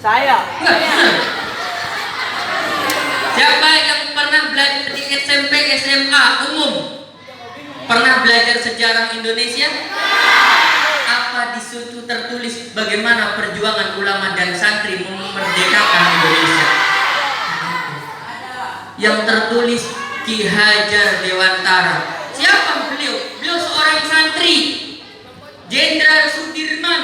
Saya. Siapa yang pernah belajar di SMP, SMA umum? Pernah belajar sejarah Indonesia? Apa di situ tertulis bagaimana perjuangan ulama dan santri memerdekakan Indonesia? Yang tertulis Ki Hajar Dewantara. Siapa beliau? Beliau seorang santri. Jenderal Sudirman.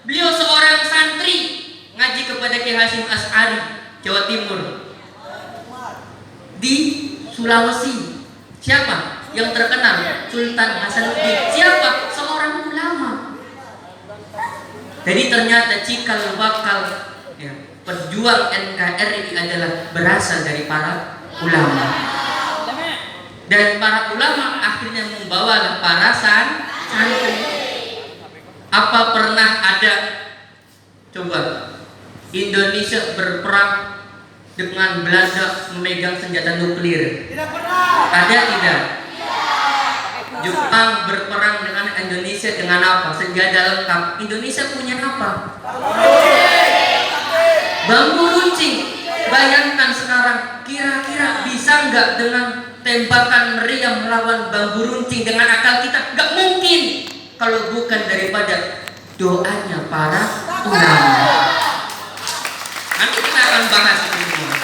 Beliau seorang santri ngaji kepada Ki Hasyim Asy'ari, Jawa Timur. Di Sulawesi. Siapa yang terkenal? Sultan Hasanuddin. Siapa? Seorang ulama. Jadi ternyata cikal bakal pejuang NKRI adalah berasal dari para ulama. Dan para ulama akhirnya membawa para santri. Apa pernah ada coba Indonesia berperang dengan Belanda memegang senjata nuklir? Tidak pernah. Ada tidak? Jepang berperang dengan Indonesia dengan apa? Senjata lengkap. Indonesia punya apa? Bambu runcing. Bayangkan sekarang, kira-kira bisa nggak dengan tembakan meriam melawan bambu runcing dengan akal kita? Nggak mungkin. Kalau bukan daripada doanya para ulama. Nanti kita akan bahas itu semua.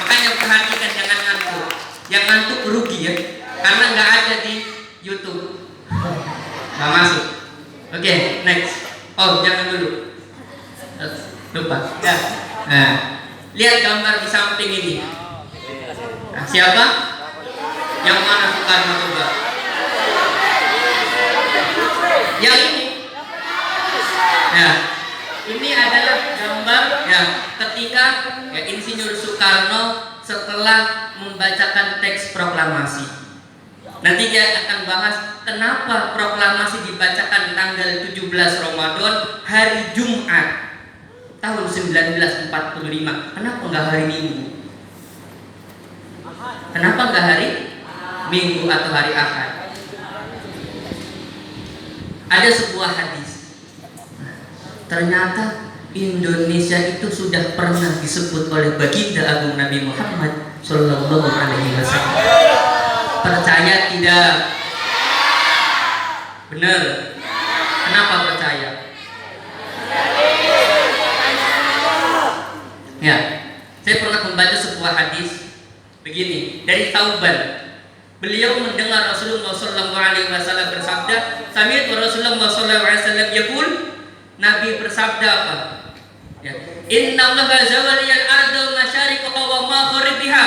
Makanya perhatikan, jangan ngantuk. Yang ngantuk rugi ya, karena nggak ada di YouTube. Nggak masuk. Oke, next. Oh, jangan dulu. Lupa. Ya. Nah, lihat gambar di samping ini. Nah, siapa? Yang mana Soekarno coba? Yang ini. Ya, ini adalah gambar ya ketika Insinyur Soekarno setelah membacakan teks proklamasi. Nanti dia akan bahas kenapa proklamasi dibacakan tanggal 17 Ramadan hari Jumat tahun 1945. Kenapa enggak hari Minggu? Kenapa enggak hari Minggu atau hari Ahad? Ada sebuah hadis. Ternyata Indonesia itu sudah pernah disebut oleh baginda agung Nabi Muhammad Sallallahu Alaihi Wasallam. Percaya tidak? Benar. Kenapa percaya? Ya, saya pernah membaca sebuah hadis begini dari Tauban. Beliau mendengar Rasulullah Sallallahu Alaihi Wasallam bersabda, "Sami'tu Rasulullah Sallallahu Alaihi Wasallam yaqul." Nabi bersabda apa? Ya. Inna Allah zawaliyal arda masyariqaha wa magharibiha.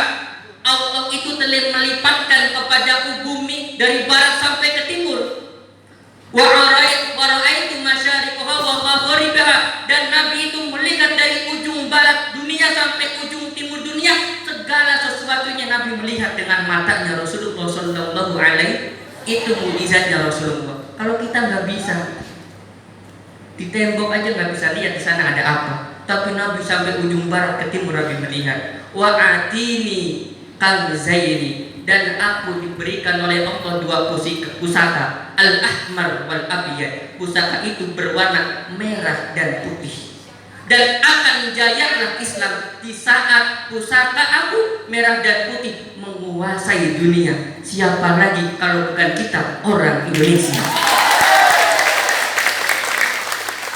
Allah itu telah melipatkan kepadaku bumi dari barat sampai ke timur. Wa ra'aitu masyariqaha wa magharibiha, dan Nabi itu melihat dari ujung barat dunia sampai ujung timur dunia. Segala sesuatunya Nabi melihat dengan matanya Rasulullah sallallahu alaihi. Itu mukjizatnya Rasulullah. Kalau kita nggak bisa, di tembok aja nggak bisa lihat di sana ada apa. Tapi Nabi sampai ujung barat ke timur Nabi melihat. Wa atini kanzaini, dan aku diberikan oleh Allah dua pusaka, al-ahmar wal abyad. Pusaka itu berwarna merah dan putih. Dan akan jayalah Islam di saat pusaka aku merah dan putih menguasai dunia. Siapa lagi kalau bukan kita, orang Indonesia.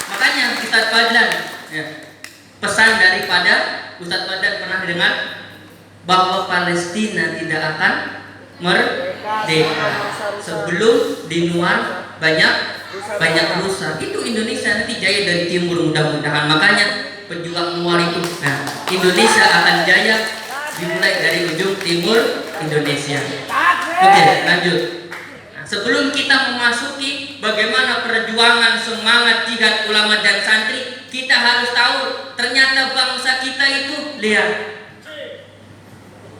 Makanya Ustadz Fadlan ya, pesan daripada Ustadz Fadlan pernah dengar bahwa Palestina tidak akan merdeka sebelum dinuar banyak rusa. Itu Indonesia nanti jaya dari timur, mudah-mudahan. Makanya pejuang nuar itu, nah, Indonesia akan jaya dimulai dari ujung timur Indonesia. Oke, lanjut. Nah, sebelum kita memasuki bagaimana perjuangan semangat jihad ulama dan santri, kita harus tahu ternyata bangsa kita itu, lihat,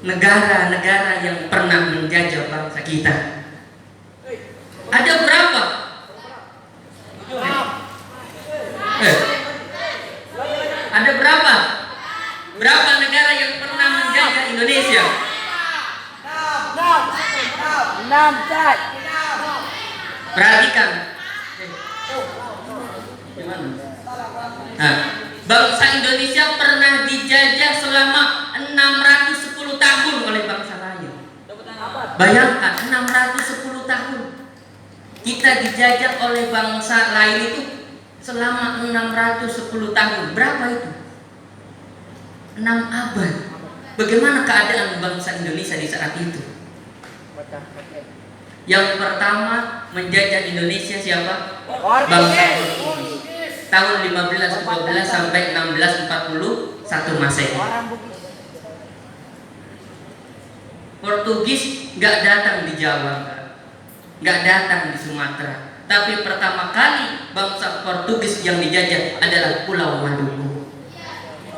negara-negara yang pernah menjajah bangsa kita ada berapa? Ada berapa? Berapa negara yang pernah menjajah Indonesia? 6. Perhatikan. Nah, Bangsa Indonesia pernah dijajah selama 610 tahun oleh bangsa lain. Bayangkan 610 tahun kita dijajah oleh bangsa lain itu selama 610 tahun. Berapa itu? 6 abad. Bagaimana keadaan bangsa Indonesia di saat itu? Yang pertama menjajah Indonesia siapa? Bangsa Portugis. Tahun 1512 sampai 1641 Masehi. Portugis nggak datang di Jawa, nggak datang di Sumatera, tapi pertama kali bangsa Portugis yang dijajah adalah Pulau Maluku.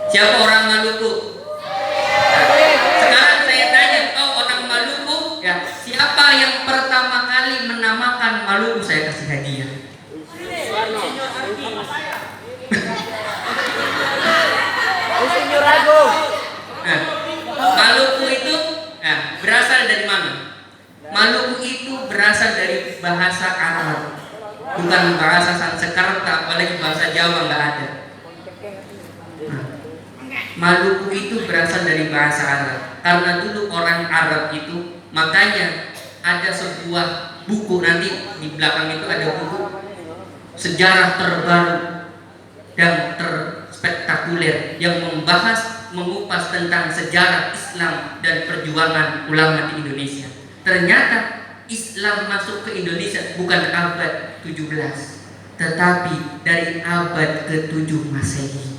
Siapa orang Maluku? Sekarang saya tanya, kau orang Maluku, ya, siapa yang pertama kali menamakan Maluku? Saya kasih hadiah. Nah, Maluku itu berasal dari mana? Maluku itu berasal dari bahasa Arab, bukan bahasa Sanskerta, apalagi bahasa Jawa nggak ada. Maluku itu berasal dari bahasa Arab. Karena dulu orang Arab itu, makanya ada sebuah buku, nanti di belakang itu ada buku sejarah terbaru dan terspektakuler yang mengupas tentang sejarah Islam dan perjuangan ulama di Indonesia. Ternyata Islam masuk ke Indonesia bukan abad 17, tetapi dari abad ke-7 Masehi.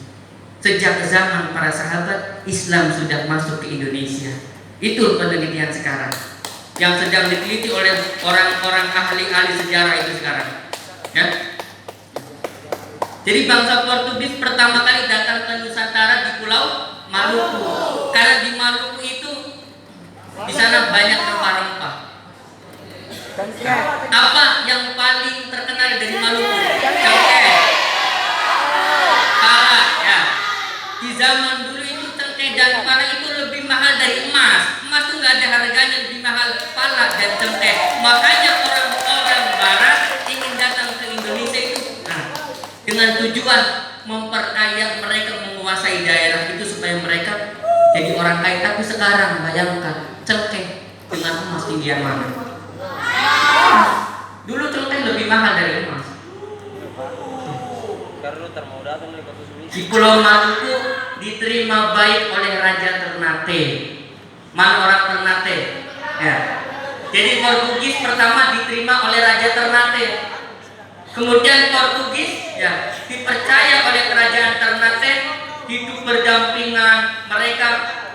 Sejak zaman para sahabat, Islam sudah masuk ke Indonesia. Itu penelitian sekarang yang sedang diteliti oleh orang-orang ahli-ahli sejarah itu sekarang, ya. Jadi bangsa Portugis pertama kali datang ke Nusantara di Pulau Maluku. Karena di Maluku itu di sana banyak rempah-rempah. Apa yang paling terkenal dari Maluku? Cengkeh, pala, ya. Di zaman dulu itu cengkeh dan pala itu lebih mahal dari emas. Emas itu nggak ada harganya, lebih mahal pala dan cengkeh. Makanya orang-orang Barat ingin datang ke Indonesia itu dengan tujuan memperkaya mereka, menguasai daerah itu supaya mereka jadi orang kaya. Tapi sekarang bayangkan cengkeh dengan emas tinggian mana? Dulu cengkeh lebih mahal dari emas. Di Pulau Maluku diterima baik oleh Raja Ternate. Mana orang Ternate? Ya. Jadi Portugis pertama diterima oleh Raja Ternate. Kemudian Portugis, ya, dipercaya oleh kerajaan Ternate, hidup berdampingan, mereka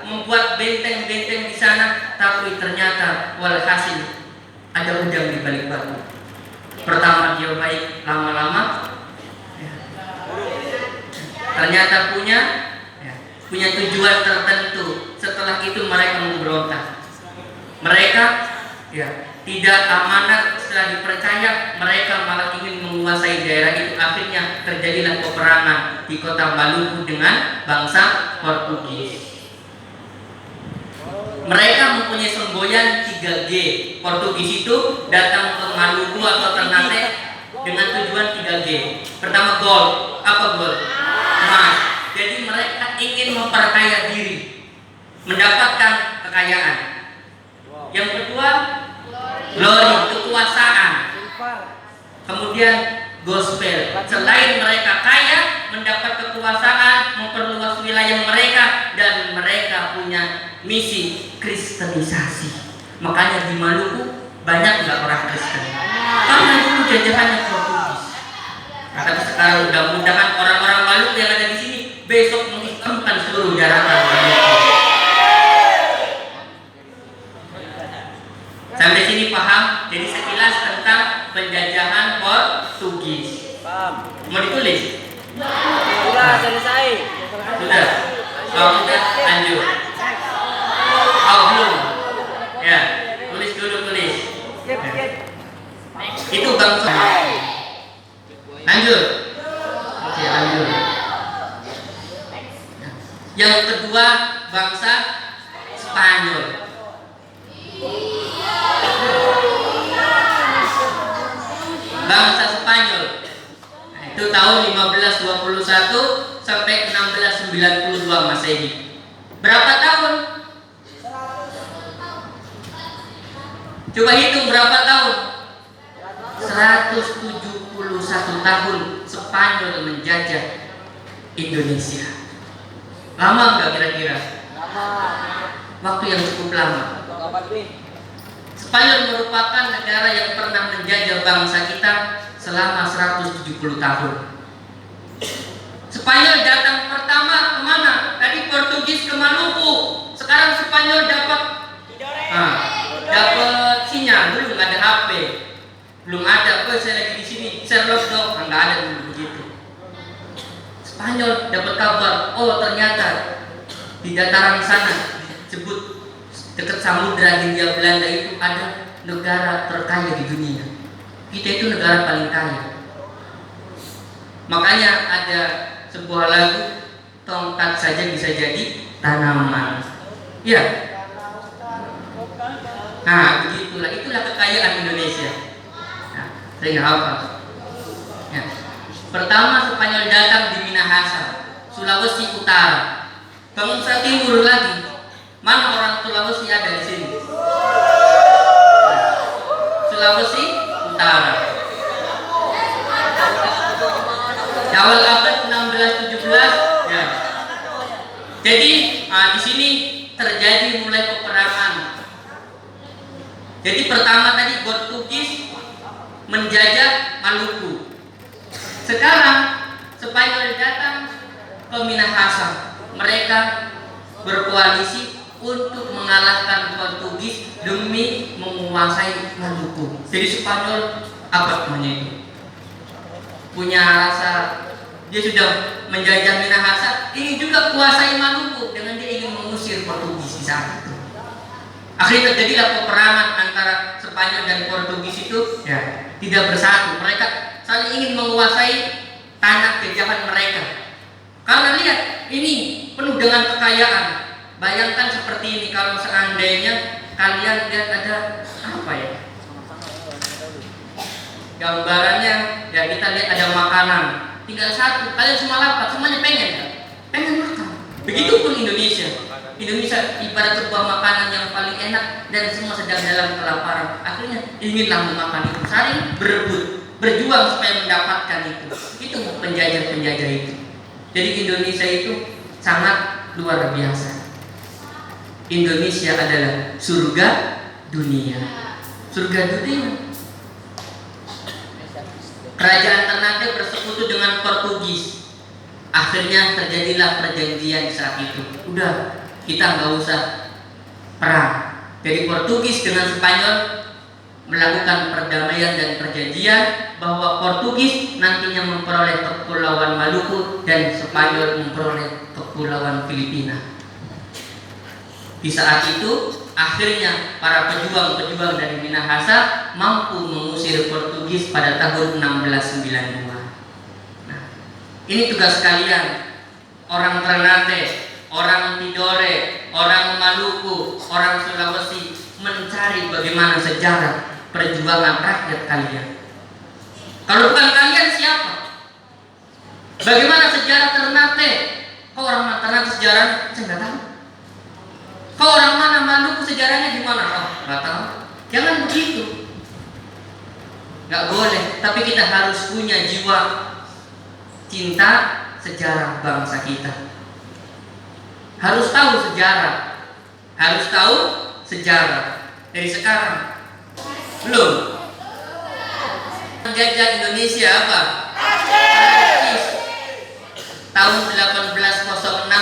membuat benteng-benteng di sana. Tapi ternyata walhasil ada udang di balik batu. Pertama dia baik, lama-lama ternyata punya tujuan tertentu. Setelah itu mereka memberontak. Mereka tidak amanat. Setelah dipercaya, mereka malah ingin menguasai daerah itu. Akhirnya terjadilah peperangan di kota Maluku dengan bangsa Portugis. Mereka mempunyai semboyan 3G. Portugis itu datang ke Maluku atau Ternate dengan tujuan 3G. Pertama gold. Apa gold? Emas. Jadi mereka ingin memperkaya diri, mendapatkan kekayaan. Yang kedua, glory, kekuasaan. Kemudian gospel. Selain mereka kaya, mendapat kekuasaan, memperluas wilayah mereka, dan mereka punya misi kristenisasi. Makanya di Maluku banyak nggak orang Kristen? Karena dulu jajahannya Portugis. Nah, tapi sekarang mudah-mudahan orang-orang Maluku yang ada di sini besok mengislamkan seluruh daratan Maluku. Sampai sini paham? Jadi sekilas tentang penjajahan Portugis. Mau ditulis? Sudah selesai. Sudah. Oh, sudah lanjut. Oh, belum. Ya, tulis dulu, tulis. Ya. Itu bangsa. Lanjut. Oke, lanjut. Yang kedua, bangsa Spanyol. Bangsa Spanyol. Nah, itu tahun 1521 sampai 1692 Masehi. Berapa tahun? Coba hitung berapa tahun? 171 tahun Spanyol menjajah Indonesia. Lama nggak kira-kira? Waktu yang cukup lama. Spanyol merupakan negara yang pernah menjajah bangsa kita selama 170 tahun. Spanyol datang pertama kemana? Tadi Portugis ke Maluku. Sekarang Spanyol dapat sinyal. Dulu nggak ada HP, belum ada. Saya lagi di sini, saya lockdown, nggak ada dulu begitu. Spanyol dapat kabar, oh ternyata di dataran sana disebut dekat Samudra Hindia Belanda itu ada negara terkaya di dunia. Kita itu negara paling kaya. Makanya ada sebuah lagu, tongkat saja bisa jadi tanaman. Ya. Nah, begitulah, itulah kekayaan Indonesia. Nah, saya nggak hafal. Ya. Pertama Spanyol datang di Minahasa, Sulawesi Utara. Bangsa Timur lagi. Mana orang Sulawesi ada di sini? Sulawesi Utara. Di awal abad 16-17 ya. Jadi di sini terjadi mulai peperangan. Jadi pertama tadi Portugis menjajah Maluku. Sekarang Spanyol datang ke Minahasa. Mereka berkoalisi untuk mengalahkan Portugis demi menguasai Maluku. Jadi Spanyol apa namanya itu? Punya rasa dia sudah menjajah Minahasa, ingin juga kuasai Maluku dengan dia ingin mengusir Portugis di saat itu. Akhirnya terjadilah peperangan antara Spanyol dan Portugis itu ya tidak bersatu. Mereka saling ingin menguasai tanah jajahan mereka. Karena lihat ini penuh dengan kekayaan. Bayangkan seperti ini kalau seandainya kalian lihat ada apa ya? Gambarannya ya kita lihat ada makanan. Tinggal satu, kalian semua lapar, semuanya pengen kan? Pengen makan. Begitupun Indonesia. Indonesia ibarat sebuah makanan yang paling enak dan semua sedang dalam kelaparan. Akhirnya inginlah memakan itu, saling berebut, berjuang supaya mendapatkan itu. Itu penjajah-penjajah itu. Jadi Indonesia itu sangat luar biasa. Indonesia adalah surga dunia. Surga dunia. Kerajaan Ternate bersekutu dengan Portugis. Akhirnya terjadilah perjanjian saat itu. Udah, kita nggak usah perang. Jadi Portugis dengan Spanyol melakukan perdamaian dan perjanjian bahwa Portugis nantinya memperoleh kepulauan Maluku dan Spanyol memperoleh kepulauan Filipina. Di saat itu akhirnya para pejuang-pejuang dari Minahasa mampu mengusir Portugis pada tahun 1692. Nah, ini tugas kalian, orang Ternate, orang Tidore, orang Maluku, orang Sulawesi, mencari bagaimana sejarah perjuangan rakyat kalian. Kalau bukan kalian siapa? Bagaimana sejarah Ternate? Kau orang Ternate sejarah saya nggak tahu. Kau orang mana Maluku sejarahnya gimana? Oh, nggak tahu. Jangan begitu. Nggak boleh. Tapi kita harus punya jiwa cinta sejarah bangsa kita. Harus tahu sejarah. Harus tahu sejarah. Dari sekarang belum. Menjajah Indonesia apa? Prancis. Tahun 1806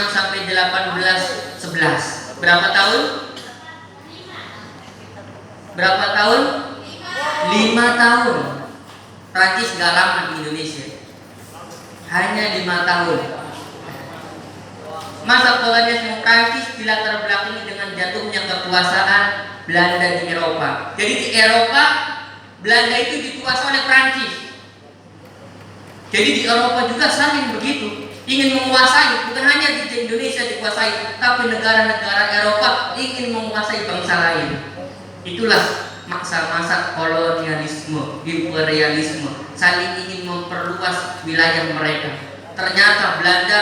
sampai 1811. Berapa tahun? Berapa tahun? 5 tahun. Prancis gak lama di Indonesia. Hanya 5 tahun. Masa kolonialisme Prancis dilatar belakangi dengan jatuhnya kekuasaan Belanda di Eropa. Jadi di Eropa Belanda itu dikuasai oleh Prancis. Jadi di Eropa juga saling begitu, ingin menguasai, bukan hanya di Indonesia dikuasai, tapi negara-negara Eropa ingin menguasai bangsa lain. Itulah masa-masa kolonialisme, imperialisme, saling ingin memperluas wilayah mereka. ternyata Belanda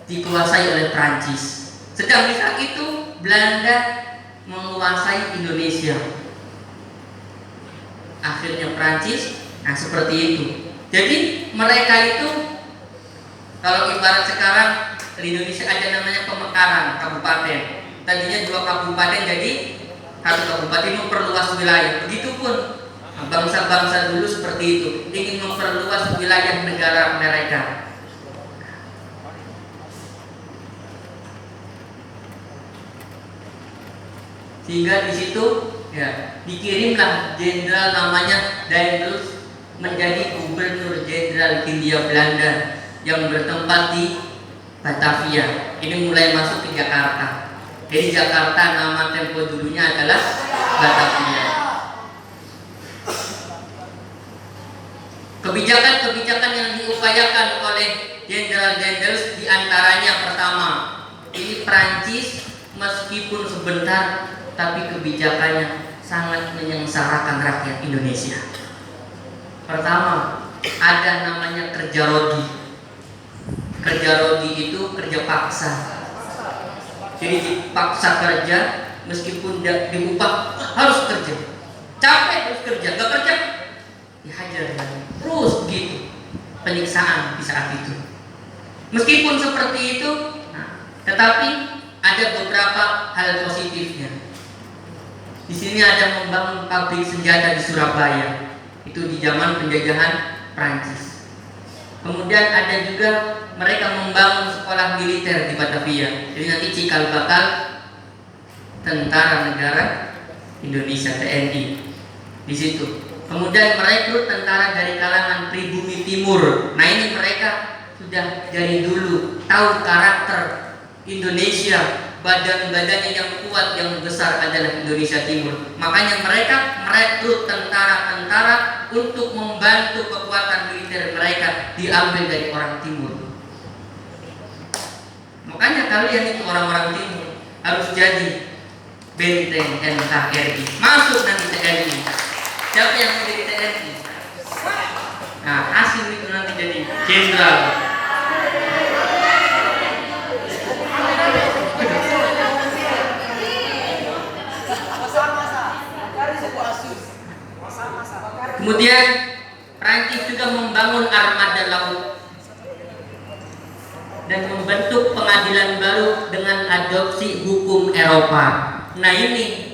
dikuasai oleh Prancis. Sedang di saat itu Belanda menguasai Indonesia. Akhirnya Prancis, nah seperti itu. Jadi mereka itu, kalau ibarat sekarang di Indonesia ada namanya pemekaran kabupaten. Tadinya 2 kabupaten jadi 1 kabupaten, memperluas wilayah. Begitupun bangsa-bangsa dulu seperti itu, ingin memperluas wilayah negara mereka. Sehingga di situ ya dikirimlah jenderal namanya Daendels menjadi gubernur jenderal Hindia Belanda yang bertempat di Batavia. Ini mulai masuk ke Jakarta. Jadi Jakarta nama tempo dulunya adalah Batavia. Kebijakan-kebijakan yang diupayakan oleh Jenderal Daendels diantaranya pertama, ini Prancis meskipun sebentar tapi kebijakannya sangat menyengsarakan rakyat Indonesia. Pertama, ada namanya kerja rodi. Kerja rodi itu kerja paksa. Jadi dipaksa kerja meskipun diupah harus kerja. Capek harus kerja, gak kerja dihajar lagi. Terus begitu penyiksaan di saat itu. Meskipun seperti itu, tetapi ada beberapa hal positifnya. Di sini ada membangun pabrik senjata di Surabaya, itu di zaman penjajahan Prancis. Kemudian ada juga mereka membangun sekolah militer di Batavia. Jadi nanti cikal bakal tentara negara Indonesia TNI di situ. Kemudian merekrut tentara dari kalangan pribumi timur. Nah ini mereka sudah dari dulu tahu karakter Indonesia. Badan-badannya yang kuat, yang besar adalah Indonesia Timur. Makanya mereka merekrut tentara-tentara untuk membantu kekuatan militer mereka diambil dari orang Timur. Makanya kalian itu orang-orang Timur harus jadi benteng NKRI. Masuk nanti TNI. Siapa yang mau jadi TNI? Nah, Hasim itu nanti jadi jenderal. Kemudian Prancis juga membangun armada laut dan membentuk pengadilan baru dengan adopsi hukum Eropa. Nah ini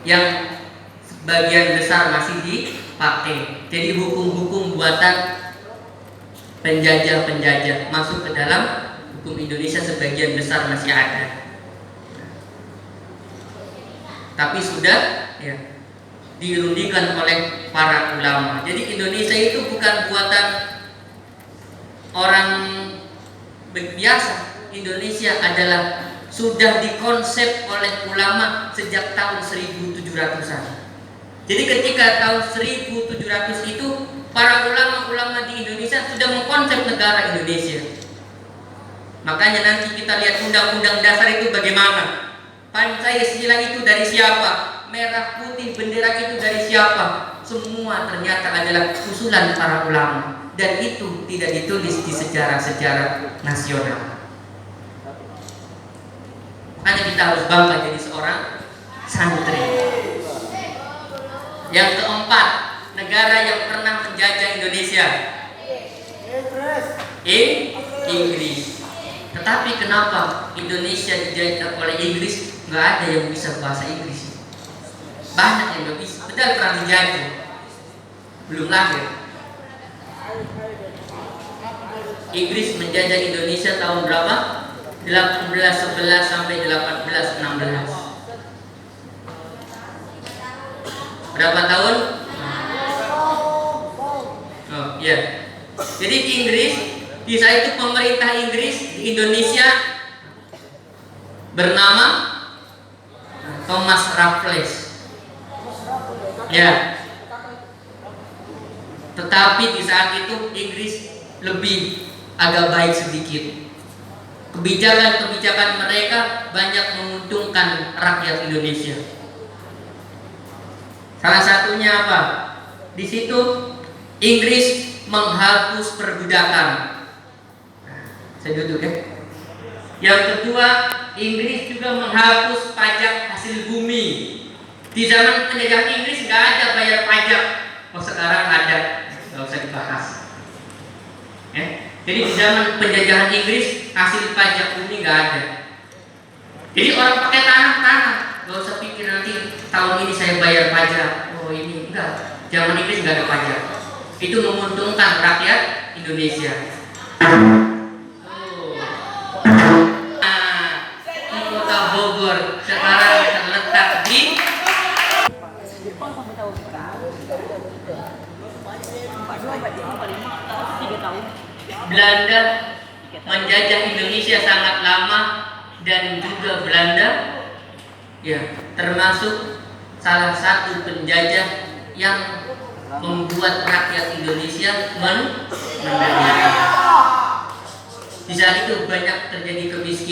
yang sebagian besar masih dipakai. Jadi hukum-hukum buatan penjajah-penjajah masuk ke dalam hukum Indonesia sebagian besar masih ada. Tapi sudah ya dirundikan oleh para ulama. Jadi Indonesia itu bukan buatan orang biasa. Indonesia adalah sudah dikonsep oleh ulama sejak tahun 1700-an. Jadi ketika tahun 1700 itu para ulama-ulama di Indonesia sudah mengkonsep negara Indonesia. Makanya nanti kita lihat undang-undang dasar itu bagaimana. Pancasila itu dari siapa? Merah putih bendera itu dari siapa? Semua ternyata adalah usulan para ulama dan itu tidak ditulis di sejarah-sejarah nasional. Makanya kita harus bangga jadi seorang santri. Yang keempat, negara yang pernah menjajah Indonesia, Inggris. Tetapi kenapa Indonesia dijajah oleh Inggris? Nggak ada yang bisa bahasa Inggris. Banyak yang nggak bisa. Padahal pernah dijajah, belum lahir. Inggris menjajah Indonesia tahun berapa? 1811 sampai 1816. Berapa tahun? Oh iya. Jadi Inggris, di saat itu pemerintah Inggris di Indonesia bernama Thomas Raffles. Ya. Tetapi di saat itu Inggris lebih agak baik sedikit. Kebijakan-kebijakan mereka banyak menguntungkan rakyat Indonesia. Salah satunya apa? Di situ Inggris menghapus perbudakan. Saya duduk ya. Yang kedua, Inggris juga menghapus pajak hasil bumi. Di zaman penjajahan Inggris nggak ada bayar pajak. Oh sekarang ada, nggak usah dibahas. Jadi di zaman penjajahan Inggris hasil pajak bumi nggak ada. Jadi orang pakai tanah, nggak usah pikir nanti tahun ini saya bayar pajak. Oh ini enggak. Zaman Inggris nggak ada pajak. Itu menguntungkan rakyat Indonesia. Di kota Bogor sekarang terletak di Belanda menjajah Indonesia sangat lama, dan juga Belanda ya termasuk salah satu penjajah yang membuat rakyat Indonesia menderita. Di saat itu banyak terjadi kemiskinan.